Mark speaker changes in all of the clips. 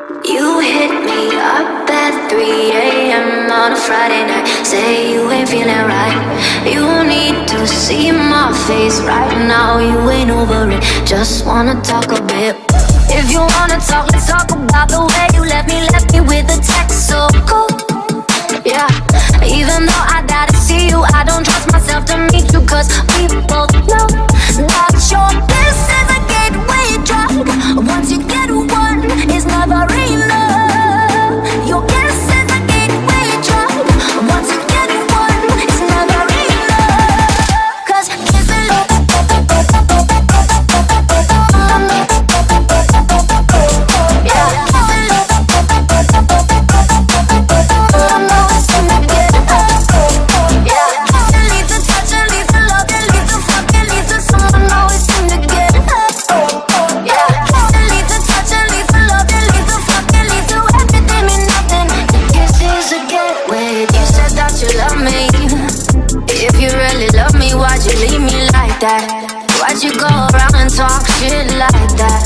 Speaker 1: You hit me up at 3 a.m. on a Friday night. Say you ain't feeling right. You need to see my face right now. You ain't over it, just wanna talk a bit. If you wanna talk, let's talk about the way you left me with a text so cool. Yeah, even though I die to see you, I don't trust myself to meet you, cause we both know not sure this is a gateway drug. Once you get one, it's never enough. Your kiss is a gateway drug. Once you get one, it's never enough. Cause kissing why'd you go around and talk shit like that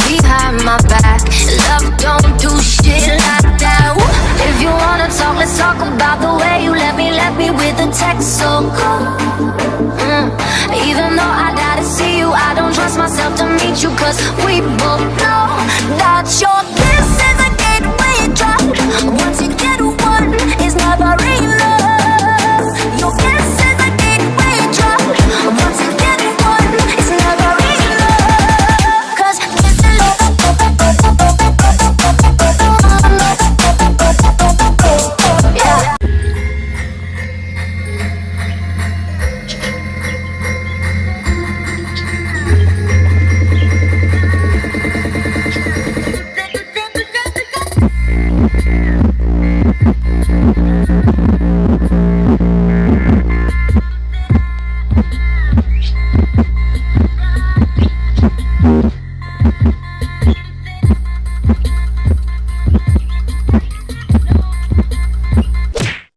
Speaker 1: behind my back? Love don't do shit like that. If you wanna talk, let's talk about the way you left me with a text so cool. Even though I die to see you, I don't trust myself to meet you, cause we both